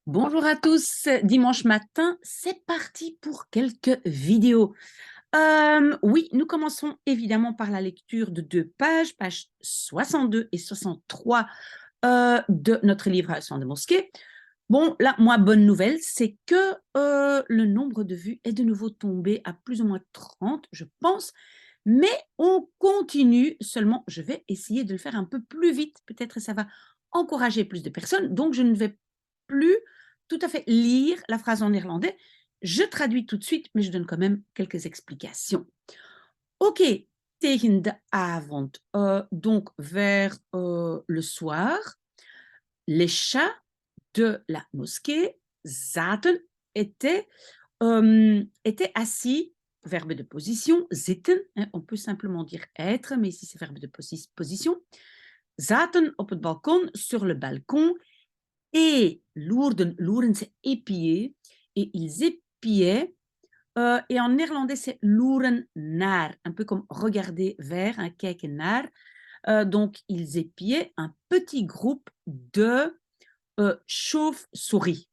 Bonjour à tous, dimanche matin, c'est parti pour quelques vidéos. Oui, nous commençons évidemment par la lecture de 2 pages, pages 62 et 63 de notre livre Leçons de mosquée. Bon, là, moi, bonne nouvelle, c'est que le nombre de vues est de nouveau tombé à plus ou moins 30, je pense, mais on continue, seulement je vais essayer de le faire un peu plus vite, peut-être ça va encourager plus de personnes, donc je ne vais plus tout à fait lire la phrase en néerlandais, je traduis tout de suite, mais je donne quand même quelques explications. Ok, tegen de avond, donc vers le soir, les chats de la mosquée zaten étaient assis, verbe de position, zitten, hein, on peut simplement dire être, mais ici c'est verbe de position, zaten op het balkon, sur le balcon, et loerden, loeren c'est épier, et ils épiaient, et en néerlandais c'est loeren naar, un peu comme regarder vers, hein, kijken naar, donc ils épiaient un petit groupe de chauves-souris,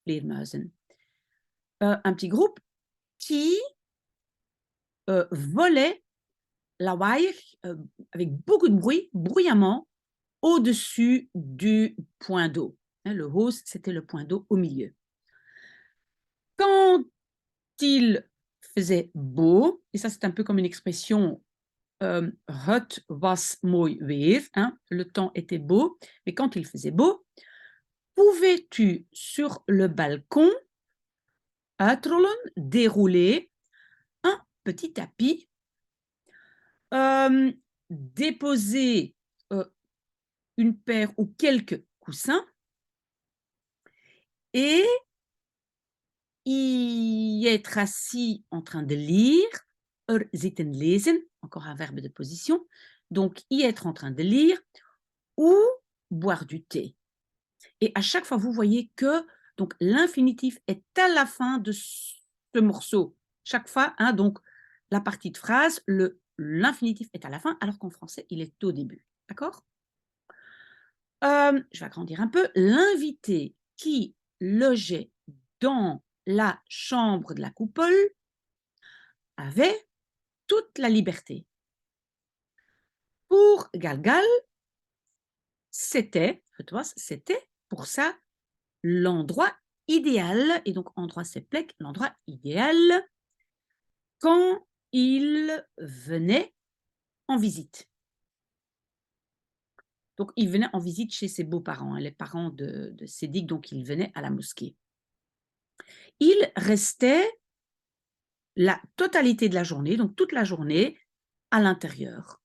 vleermuizen. Un petit groupe qui volait lawaaiig, avec beaucoup de bruit, bruyamment, au-dessus du point d'eau. Hein, le hose, c'était le point d'eau au milieu. Quand il faisait beau, et ça c'est un peu comme une expression het was mooi weer, hein, le temps était beau, mais quand il faisait beau, pouvais-tu sur le balcon uitrollen, dérouler un petit tapis, déposer une paire ou quelques coussins et y être assis en train de lire, zitten lezen, encore un verbe de position, donc y être en train de lire ou boire du thé. Et à chaque fois, vous voyez que donc l'infinitif est à la fin de ce morceau. Chaque fois, hein, donc la partie de phrase, l'infinitif est à la fin, alors qu'en français, il est au début. D'accord? Je vais agrandir un peu. L'invité qui logeait dans la chambre de la coupole avait toute la liberté. Pour Galgal, c'était pour ça l'endroit idéal, et donc endroit c'est plek, l'endroit idéal quand il venait en visite. Donc il venait en visite chez ses beaux-parents, hein, les parents de Sédic, donc il venait à la mosquée. Il restait la totalité de la journée, donc toute la journée, à l'intérieur.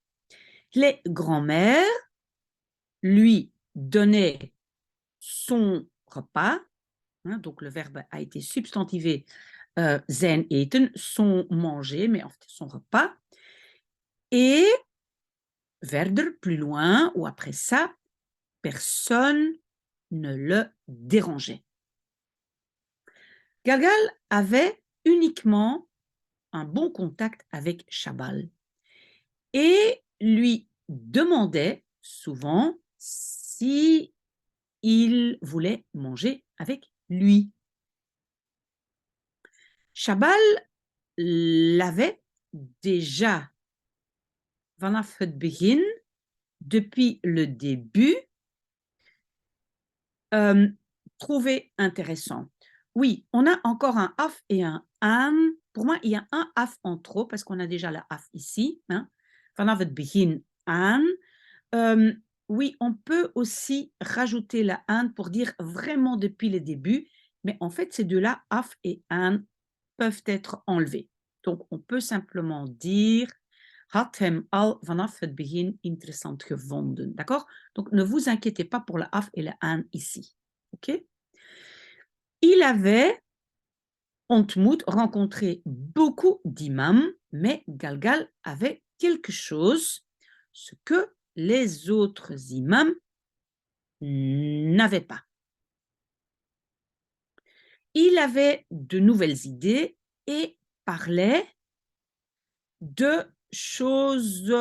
Les grands-mères lui donnaient son repas, hein, donc le verbe a été substantivé zijn eten, son manger, mais en fait son repas, et verder, plus loin, ou après ça, personne ne le dérangeait. Galgal avait uniquement un bon contact avec Chabal et lui demandait souvent si il voulait manger avec lui. Chabal l'avait déjà vanaf het begin, depuis le début, trouvé intéressant. Oui, on a encore un af et un aan. Pour moi, il y a un af en trop parce qu'on a déjà le af ici. Hein. Vanaf het begin aan. Oui, on peut aussi rajouter la aan pour dire vraiment depuis le début, mais en fait, ces deux-là, af et aan, peuvent être enlevés. Donc, on peut simplement dire had hem al vanaf het begin interessant gevonden. D'accord? Donc, ne vous inquiétez pas pour le af et le aan ici. OK? Il avait ontmoet, rencontré beaucoup d'imams, mais Galgal avait quelque chose, ce que les autres imams n'avaient pas. Il avait de nouvelles idées et parlait de choses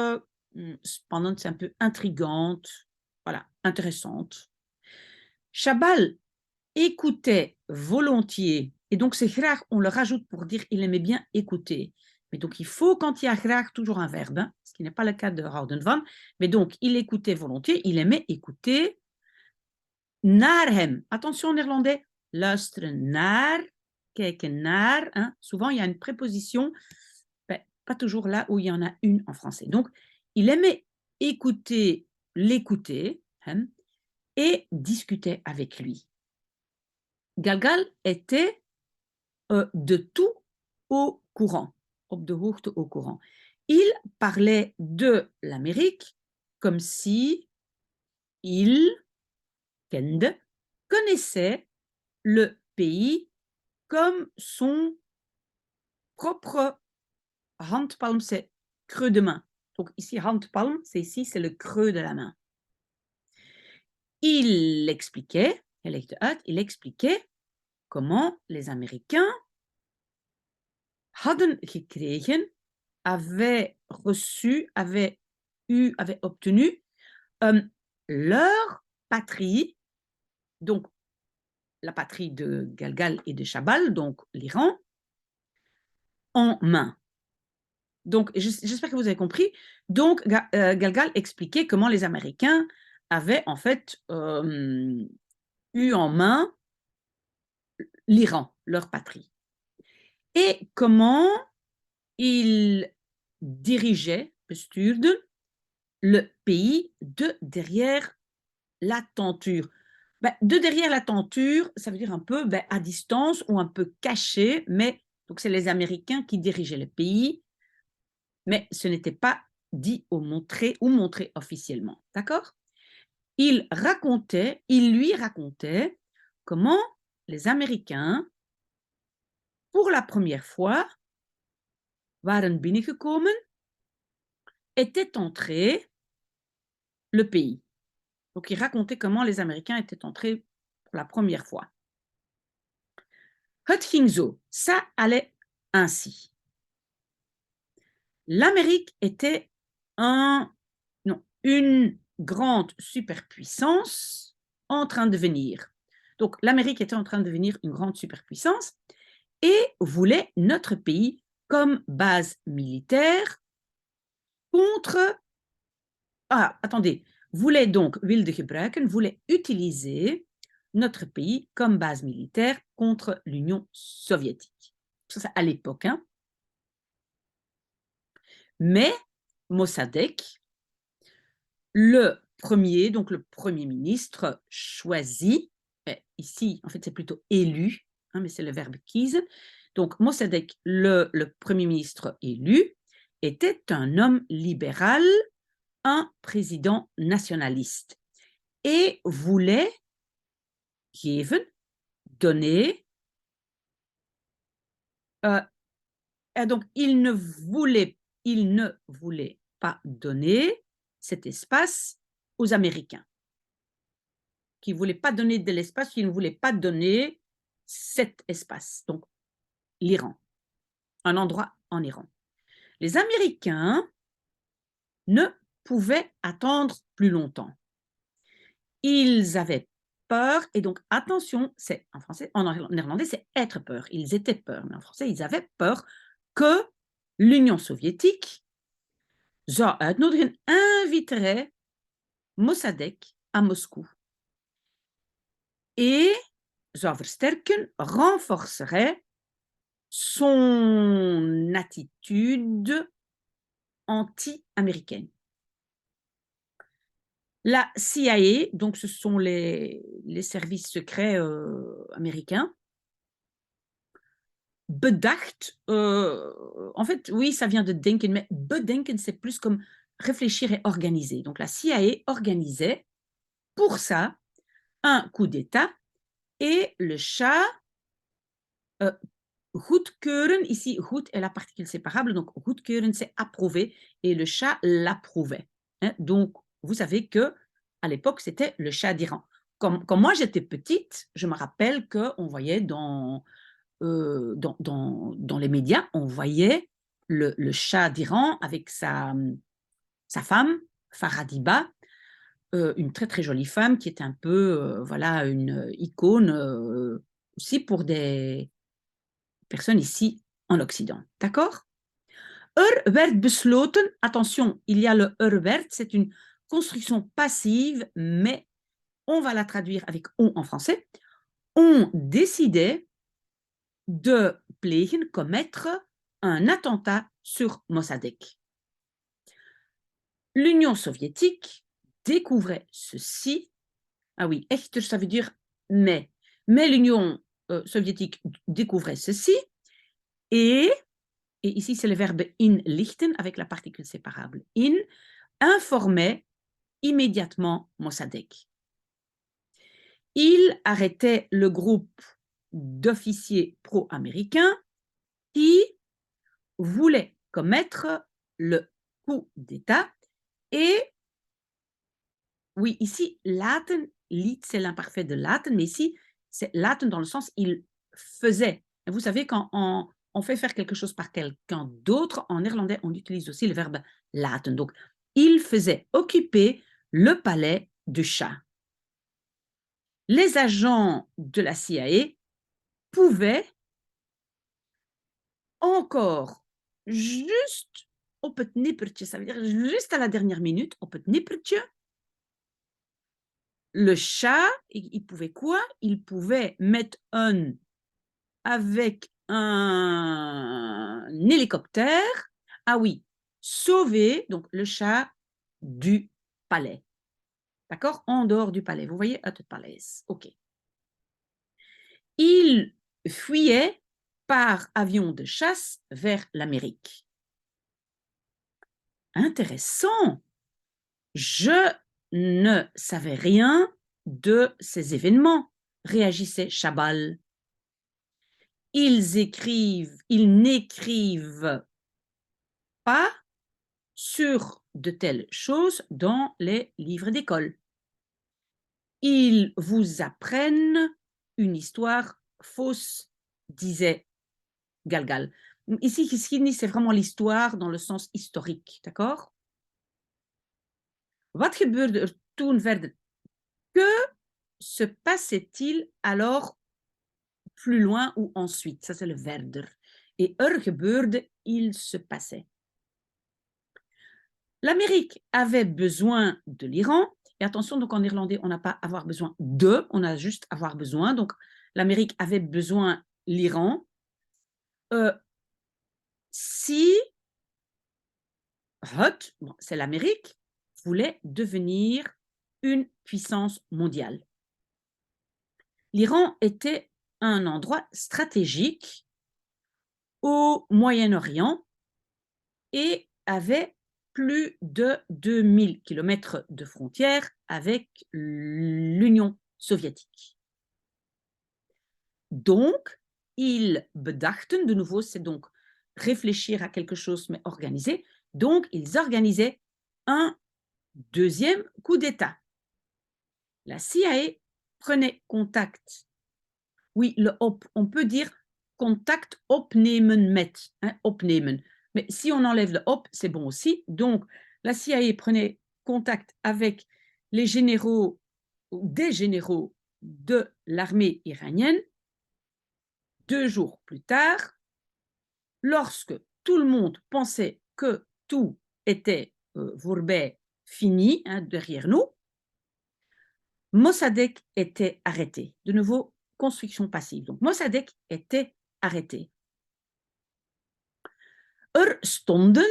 spannend, c'est un peu intrigantes, voilà, intéressantes. Chabal écoutait volontiers. Et donc, c'est graag, on le rajoute pour dire il aimait bien écouter. Mais donc, il faut, quand il y a graag, toujours un verbe, hein, ce qui n'est pas le cas de houden van. Mais donc, il écoutait volontiers, il aimait écouter naar hem. Attention, néerlandais, luisteren naar, kijken naar. Hein. Souvent, il y a une préposition, ben, pas toujours là où il y en a une en français. Donc, il aimait écouter, l'écouter, hein, et discutait avec lui. Galgal était de tout au courant, op de hoogte au courant. Il parlait de l'Amérique comme si il kende, connaissait le pays comme son propre handpalm, c'est creux de main. Donc ici, handpalm, c'est ici, c'est le creux de la main. Il expliquait, il expliquait comment les Américains hadden gekregen, avaient reçu, avaient obtenu leur patrie, donc la patrie de Galgal et de Chabal, donc l'Iran, en main. Donc, j'espère que vous avez compris. Donc, Galgal expliquait comment les Américains avaient en fait eu en main l'Iran, leur patrie. Et comment ils dirigeaient, bestuurden, le pays de derrière la tenture. Ben, de derrière la tenture, ça veut dire un peu à distance ou un peu caché, mais donc c'est les Américains qui dirigeaient le pays, mais ce n'était pas dit ou montré officiellement. D'accord? Il lui racontait comment les Américains, pour la première fois, waren binnengekomen, étaient entrés le pays. Donc, il racontait comment les Américains étaient entrés pour la première fois. Het ging zo, ça allait ainsi. L'Amérique était une grande superpuissance en train de venir. Donc, l'Amérique était en train de devenir une grande superpuissance et voulait notre pays comme base militaire contre... Ah, attendez. Wilde gebruiken, voulait utiliser notre pays comme base militaire contre l'Union soviétique. Ça, c'est à l'époque. Hein. Mais Mossadegh, le premier ministre choisi, ici, en fait, c'est plutôt élu, hein, mais c'est le verbe kiezen. Donc, Mossadegh, le premier ministre élu, était un homme libéral, un président nationaliste, et voulait donner. Donc, il ne voulait pas donner cet espace aux Américains, qui ne voulaient pas donner de l'espace, qui ne voulaient pas donner cet espace, donc l'Iran, un endroit en Iran. Les Américains ne pouvaient attendre plus longtemps. Ils avaient peur, et donc attention, c'est en français, en néerlandais, c'est être peur. Ils étaient peur, mais en français, ils avaient peur que l'Union soviétique zou uitnodigen, inviterait Mossadegh à Moscou. Et zou versterken, renforcerait son attitude anti-américaine. La CIA, donc ce sont les services secrets américains, bedacht, en fait, oui, ça vient de denken, mais bedenken, c'est plus comme réfléchir et organiser. Donc la CIA organisait pour ça un coup d'État et le Shah goedkeuren, ici goed est la particule séparable, donc goedkeuren c'est approuver et le Shah l'approuvait. Hein? Donc vous savez que à l'époque c'était le Shah d'Iran. Quand moi j'étais petite, je me rappelle qu'on voyait dans les médias, on voyait le Shah d'Iran avec sa femme, Farhadiba, une très très jolie femme qui est un peu voilà, une icône aussi pour des personnes ici en Occident. D'accord? Werd besloten, attention, il y a le werd, c'est une construction passive, mais on va la traduire avec on en français. On décidait de plegen, commettre un attentat sur Mossadegh. L'Union soviétique découvrait ceci. Ah oui, echter, ça veut dire mais. Mais l'Union soviétique découvrait ceci et ici c'est le verbe inlichten avec la particule séparable. Informait immédiatement Mossadegh. Il arrêtait le groupe d'officiers pro-américains qui voulaient commettre le coup d'État et oui, ici, laten, liet, c'est l'imparfait de laten, mais ici, c'est laten dans le sens il faisait. Et vous savez, quand on fait faire quelque chose par quelqu'un d'autre, en néerlandais, on utilise aussi le verbe laten. Donc, il faisait occuper le palais du Shah. Les agents de la CIA pouvaient encore juste op het nippertje, ça veut dire juste à la dernière minute, op het nippertje, le Shah, il pouvait quoi? Il pouvait mettre avec un hélicoptère, ah oui, sauver donc le Shah du palais. D'accord? En dehors du palais. Vous voyez, uit het paleis. OK. Il fuyait par avion de chasse vers l'Amérique. Intéressant. Je ne savais rien de ces événements, réagissait Chabal. Ils n'écrivent pas sur de telles choses dans les livres d'école. Ils vous apprennent une histoire fausse, disait Galgal. Ici, geschiedenis, c'est vraiment l'histoire dans le sens historique, d'accord? Wat gebeurde er toen verder? Que se passait-il alors plus loin ou ensuite? Ça, c'est le verder. Et gebeurde, il se passait. L'Amérique avait besoin de l'Iran. Et attention, donc en néerlandais, on n'a pas avoir besoin de, on a juste avoir besoin. Donc, l'Amérique avait besoin l'Iran. Si bon, c'est l'Amérique, voulait devenir une puissance mondiale. L'Iran était un endroit stratégique au Moyen-Orient et avait plus de 2000 km de frontières avec l'Union soviétique. Donc, ils bedachten, de nouveau, c'est donc réfléchir à quelque chose mais organiser. Donc, ils organisaient un deuxième coup d'État. La CIA prenait contact. Oui, le op, on peut dire contact opnemen met, hein, opnemen. Mais si on enlève le op, c'est bon aussi. Donc, la CIA prenait contact avec les généraux, des généraux de l'armée iranienne. 2 jours plus tard, lorsque tout le monde pensait que tout était fini, hein, derrière nous, Mossadegh était arrêté. De nouveau, construction passive. Donc, Mossadegh était arrêté. Stonden,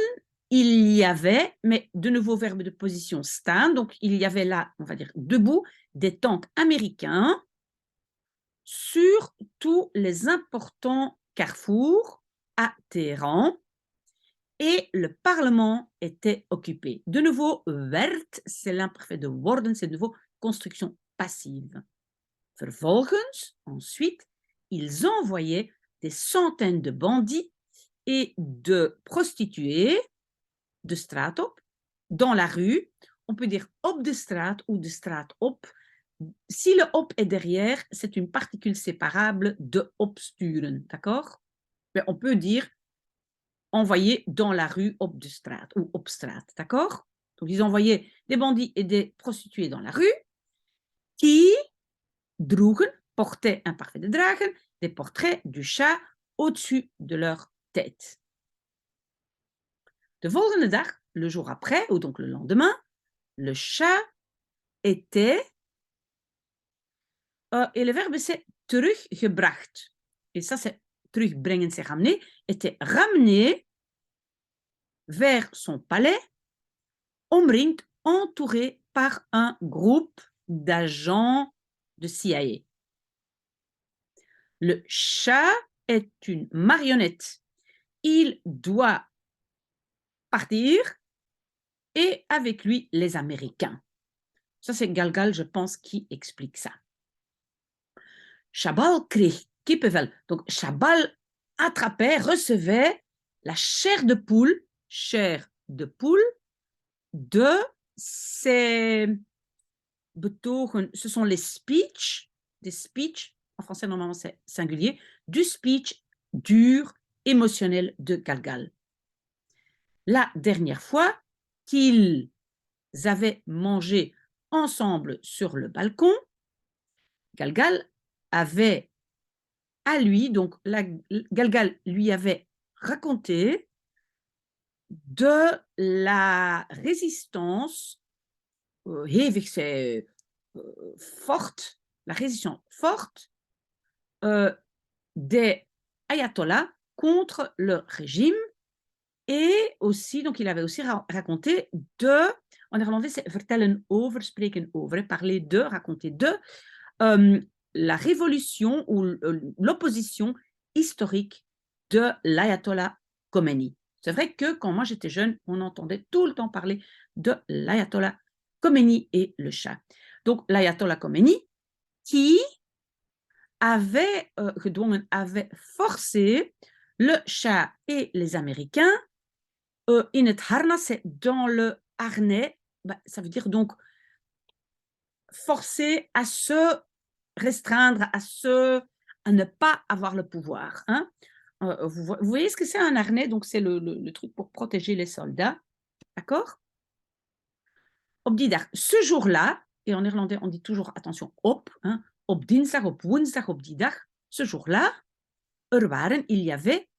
il y avait, mais de nouveau verbe de position staan, donc il y avait là, on va dire, debout, des tanks américains sur tous les importants carrefours à Téhéran et le Parlement était occupé. De nouveau, werd, c'est l'imparfait de worden, c'est de nouveau construction passive. Vervolgens, ensuite, ils envoyaient des centaines de bandits et de prostituées de straat op, dans la rue. On peut dire op de straat ou de straat op. Si le op est derrière, c'est une particule séparable de opsturen, d'accord? Mais on peut dire envoyer dans la rue op de straat ou op straat, d'accord? Donc, ils envoyaient des bandits et des prostituées dans la rue qui droegen, portaient un parfait de dragen, des portraits du chat au-dessus de leur tête. De volgende dag, le jour après, ou donc le lendemain, le chat était, et le verbe c'est teruggebracht. Et ça c'est terugbrengen, c'est ramener, était ramené vers son palais, omringd, entouré par un groupe d'agents de CIA. Le chat est une marionnette. Il doit partir et avec lui les Américains. Ça, c'est Galgal, je pense, qui explique ça. Chabal kreeg kippenvel. Donc, Chabal attrapait, recevait la chair de poule de ces betogen. Ce sont les speech, des speech, en français normalement c'est singulier, du speech dur, émotionnel de Galgal. La dernière fois qu'ils avaient mangé ensemble sur le balcon, Galgal avait à lui, donc Galgal lui avait raconté de la résistance hevig, c'est forte, la résistance forte des ayatollahs contre le régime. Et aussi, donc il avait aussi raconté de, en néerlandais c'est vertellen over, spreken over, parler de, raconter de, la révolution ou l'opposition historique de l'ayatollah Khomeini. C'est vrai que quand moi j'étais jeune, on entendait tout le temps parler de l'ayatollah Khomeini et le chat. Donc l'ayatollah Khomeini qui avait gedwongen, avait forcé le chat et les Américains in het harnas, c'est dans le harnais, ça veut dire donc forcer à se restreindre, à ne pas avoir le pouvoir. Hein. Vous voyez ce que c'est un harnais? Donc c'est le truc pour protéger les soldats. D'accord? Op die dag, ce jour-là, et en néerlandais on dit toujours attention op, hein, op dinsdag, op woensdag, op die dag, ce jour-là, il y avait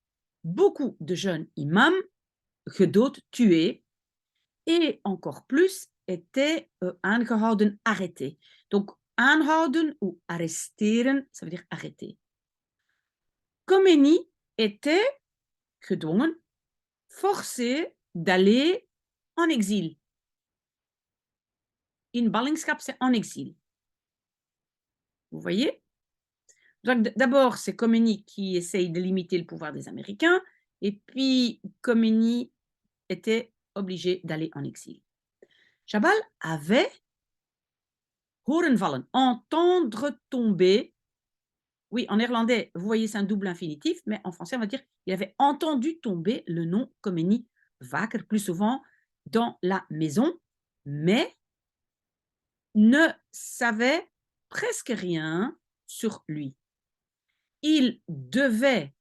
beaucoup de jeunes imams gedood, tués, et encore plus étaient aangehouden, arrêtés. Donc, aanhouden ou arresteren, ça veut dire arrêter. Khomeini était gedwongen, forcé d'aller en exil. In ballingschap, c'est en exil. Vous voyez? Donc, d'abord, c'est Khomeini qui essaye de limiter le pouvoir des Américains, et puis Khomeini était obligé d'aller en exil. Chabal avait horen vallen, entendre tomber. Oui, en néerlandais, vous voyez, c'est un double infinitif, mais en français, on va dire il avait entendu tomber le nom Khomeini, vaker, plus souvent dans la maison, mais ne savait presque rien sur lui. Il devait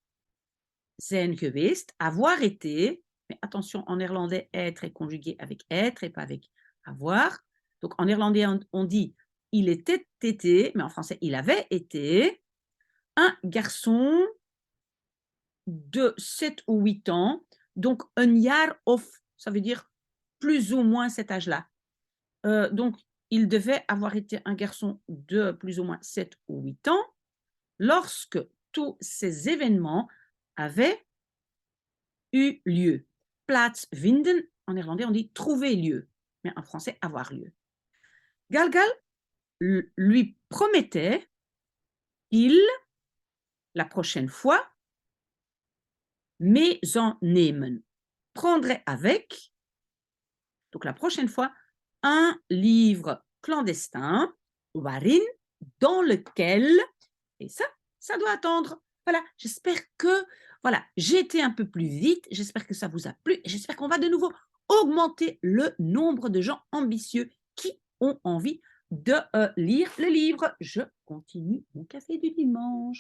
zijn geweest, avoir été, mais attention, en néerlandais, être est conjugué avec être et pas avec avoir. Donc en néerlandais, on dit il était été, mais en français, il avait été un garçon de 7 ou 8 ans, donc un jaar of, ça veut dire plus ou moins cet âge-là. Donc, il devait avoir été un garçon de plus ou moins 7 ou 8 ans lorsque tous ces événements avaient eu lieu. Plaatsvinden, en néerlandais, on dit trouver lieu, mais en français, avoir lieu. Galgal lui promettait qu'il, la prochaine fois, meenemen, prendrait avec, donc la prochaine fois, un livre clandestin, waarin, dans lequel, et ça doit attendre. Voilà, j'espère que, voilà, j'ai été un peu plus vite, j'espère que ça vous a plu, et j'espère qu'on va de nouveau augmenter le nombre de gens ambitieux qui ont envie de lire le livre. Je continue mon café du dimanche.